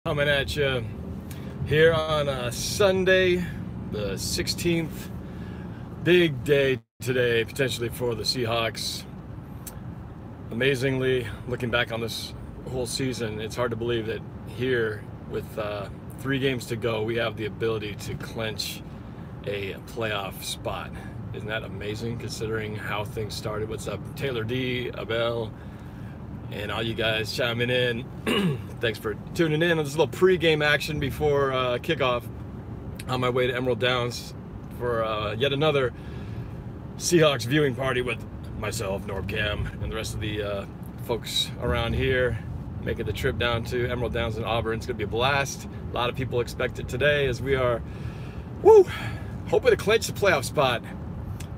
Coming at you here on Sunday, the 16th. Big day today, potentially for the Seahawks. Amazingly, looking back on this whole season, it's hard to believe that here, with 3 games to go, we have the ability to clinch a playoff spot. Isn't that amazing, considering how things started? What's up, Taylor D, Abel, and all you guys chiming in. Thanks for tuning in on this little pre-game action before kickoff. On my way to Emerald Downs for yet another Seahawks viewing party with myself, NorbCam, and the rest of the folks around here, making the trip down to Emerald Downs in Auburn. It's going to be a blast. A lot of people expect it today, as we are hoping to clinch the playoff spot,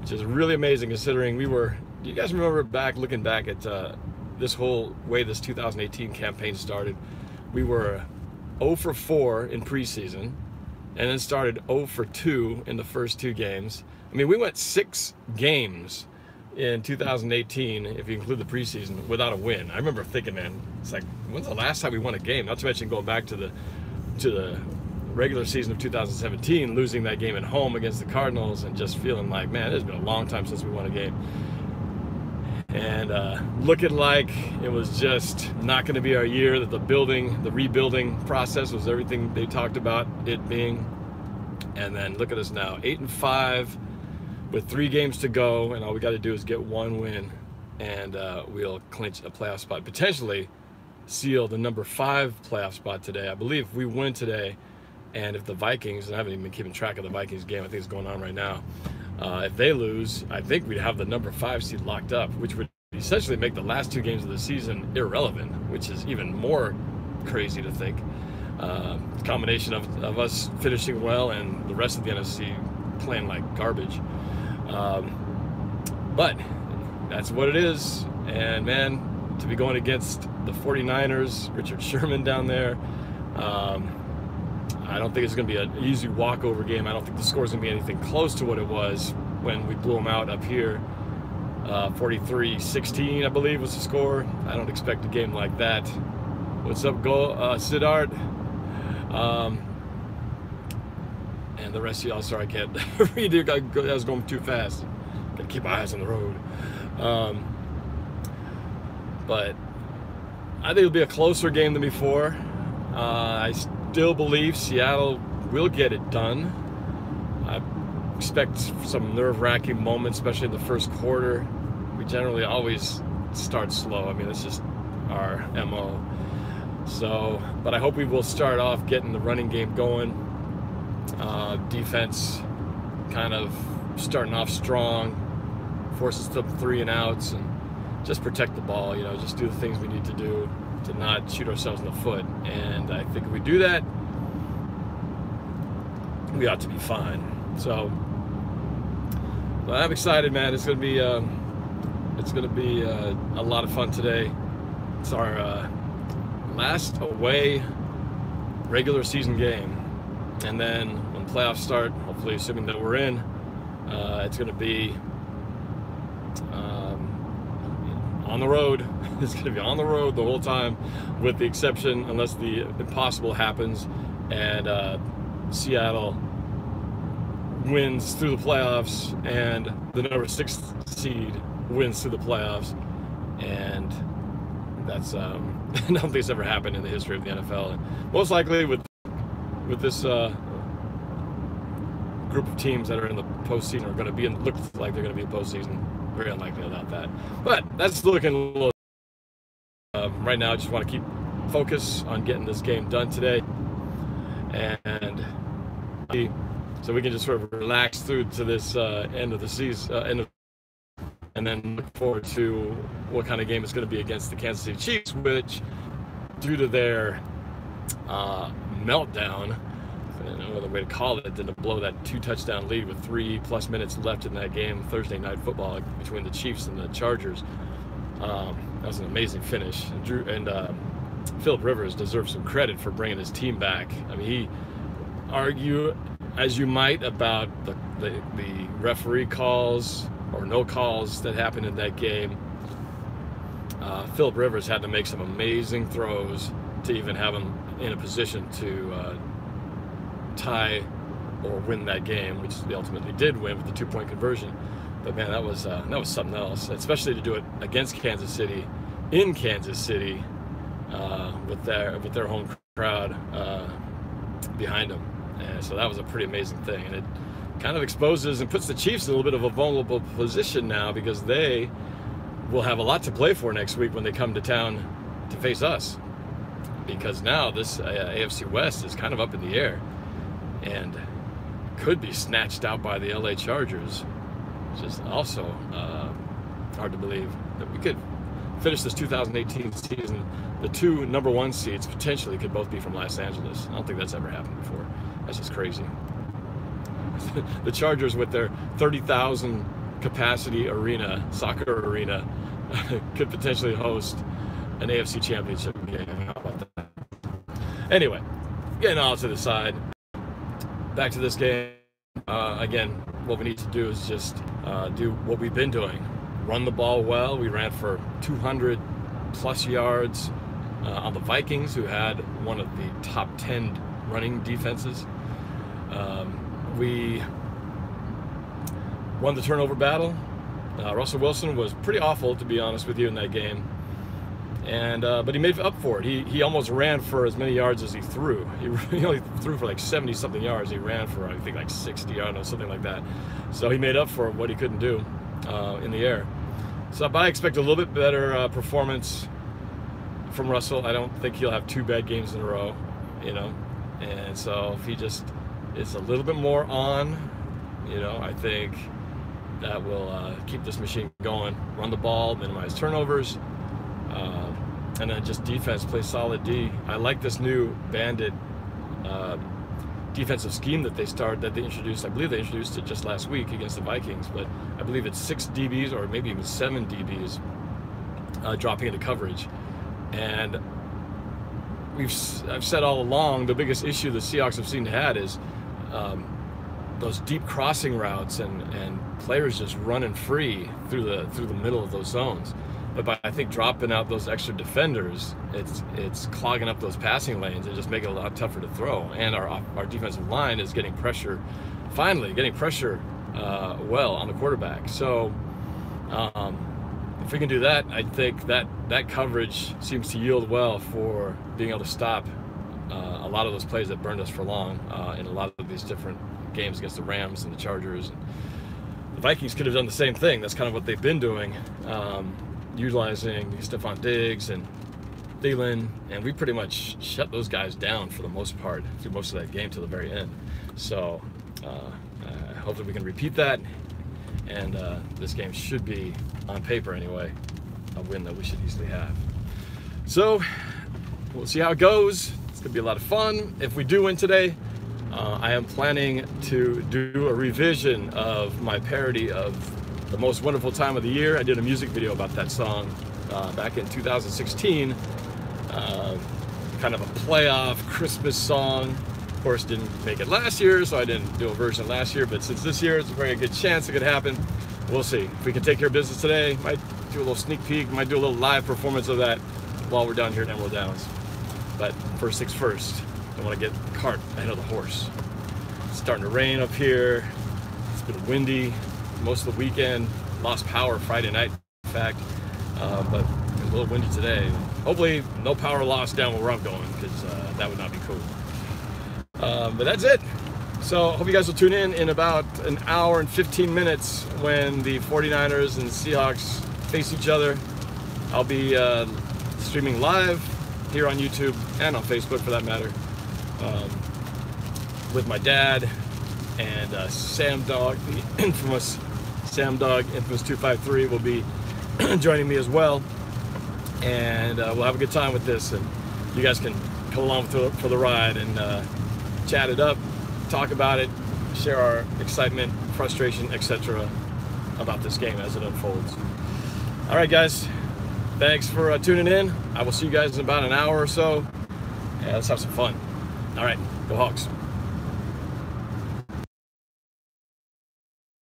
which is really amazing considering we were, do you guys remember looking back at this whole way this 2018 campaign started? We were 0 for 4 in preseason, and then started 0 for 2 in the first 2 games. I mean, we went 6 games in 2018, if you include the preseason, without a win. I remember thinking, man, it's like, when's the last time we won a game? Not to mention going back to the regular season of 2017, losing that game at home against the Cardinals, and just feeling like, man, it's been a long time since we won a game. And looking like it was just not going to be our year, that the rebuilding process was everything they talked about it being. And then look at us now, 8-5 with 3 games to go, and all we got to do is get 1 win, and we'll clinch a playoff spot, potentially seal the number 5 playoff spot today. I believe if we win today, and if the Vikings, and I haven't even been keeping track of the Vikings game, I think it's going on right now, if they lose, I think we'd have the number 5 seed locked up, which would essentially make the last 2 games of the season irrelevant, which is even more crazy to think. Combination of us finishing well and the rest of the NFC playing like garbage. But that's what it is. And man, to be going against the 49ers, Richard Sherman down there, I don't think it's going to be an easy walkover game. I don't think the score is going to be anything close to what it was when we blew them out up here. 43-16, I believe, was the score. I don't expect a game like that. What's up, Siddharth? And the rest of y'all, sorry I can't read it. I was going too fast. Gotta keep my eyes on the road. But I think it'll be a closer game than before. I still believe Seattle will get it done. I expect some nerve-wracking moments, especially in the first quarter. We generally always start slow. I mean, that's just our MO. So, but I hope we will start off getting the running game going. Defense kind of starting off strong, forces some 3 and outs, and just protect the ball, you know, just do the things we need to do to not shoot ourselves in the foot. And I think if we do that, we ought to be fine. So, but I'm excited, man. It's gonna be a lot of fun today. It's our last away regular season game, and then when playoffs start, hopefully assuming that we're in, it's going to be on the road. It's going to be on the road the whole time, with the exception, unless the impossible happens and Seattle wins through the playoffs and the number 6 seed wins through the playoffs. And that's I don't think it's ever happened in the history of the NFL. And most likely with this group of teams that are in the postseason are going to be look like they're going to be in postseason. Very unlikely about that. But that's looking a little. Right now, I just want to keep focus on getting this game done today, and so we can just sort of relax through to this end of the season, and then look forward to what kind of game it's going to be against the Kansas City Chiefs, which, due to their meltdown, I don't know other way to call it, than to blow that 2-touchdown lead with 3+ minutes left in that game, Thursday Night Football, between the Chiefs and the Chargers. That was an amazing finish. Philip Rivers deserves some credit for bringing his team back. I mean, he argue as you might about the referee calls or no calls that happened in that game. Philip Rivers had to make some amazing throws to even have him in a position to tie or win that game, which they ultimately did win with the 2-point conversion. But man, that was something else, especially to do it against Kansas City, in Kansas City, with their home crowd behind them. And so that was a pretty amazing thing, and it kind of exposes and puts the Chiefs in a little bit of a vulnerable position now, because they will have a lot to play for next week when they come to town to face us, because now this AFC West is kind of up in the air and could be snatched out by the LA Chargers, which is also hard to believe that we could finish this 2018 season. The 2 number 1 seeds potentially could both be from Los Angeles. I don't think that's ever happened before. That's just crazy. The Chargers, with their 30,000 capacity arena, soccer arena, could potentially host an AFC championship game. How about that? Anyway, getting all to the side, back to this game. Again, what we need to do is just do what we've been doing. Run the ball well. We ran for 200 plus yards on the Vikings, who had one of the top 10 running defenses. We won the turnover battle. Russell Wilson was pretty awful, to be honest with you, in that game, and but he made up for it. He almost ran for as many yards as he threw. He only threw for like 70-something yards. He ran for, I think, like 60, I don't know, something like that. So he made up for what he couldn't do in the air. So I expect a little bit better performance from Russell. I don't think he'll have 2 bad games in a row, you know. And so if he just is a little bit more on, you know, I think that will keep this machine going. Run the ball, minimize turnovers, and then just defense, play solid D. I like this new banded defensive scheme that they introduced. I believe they introduced it just last week against the Vikings, but I believe it's 6 DBs or maybe even 7 DBs dropping into coverage. And I've said all along, the biggest issue the Seahawks have seemed to have is those deep crossing routes and players just running free through the middle of those zones. But by, I think, dropping out those extra defenders, it's clogging up those passing lanes and just making it a lot tougher to throw. And our defensive line is getting pressure, finally getting pressure well on the quarterback. So if we can do that, I think that coverage seems to yield well for being able to stop a lot of those plays that burned us for long in a lot of these different games against the Rams and the Chargers. The Vikings could have done the same thing. That's kind of what they've been doing, utilizing Stephon Diggs and Thielen, and we pretty much shut those guys down for the most part through most of that game to the very end. So hopefully we can repeat that, and this game should be, on paper anyway, a win that we should easily have. So we'll see how it goes. It's gonna be a lot of fun. If we do win today, I am planning to do a revision of my parody of The Most Wonderful Time of the Year. I did a music video about that song back in 2016. Kind of a playoff Christmas song. Of course, didn't make it last year, so I didn't do a version last year, but since this year, it's a very good chance it could happen. We'll see. If we can take care of business today, might do a little sneak peek, might do a little live performance of that while we're down here at Emerald Downs. But first things first, I want to get the cart ahead of the horse. It's starting to rain up here. It's been windy most of the weekend. Lost power Friday night, in fact, but it was a little windy today. Hopefully no power loss down where I'm going, because that would not be cool. But that's it. So I hope you guys will tune in about an hour and 15 minutes when the 49ers and Seahawks face each other. I'll be streaming live here on YouTube and on Facebook, for that matter, with my dad and Sam Dog, the infamous Sam Dog, infamous 253, will be joining me as well, and we'll have a good time with this, and you guys can come along for the ride and chat it up, talk about it, share our excitement, frustration, etc. about this game as it unfolds. All right, guys. Thanks for tuning in. I will see you guys in about an hour or so. Yeah, let's have some fun. All right, go Hawks.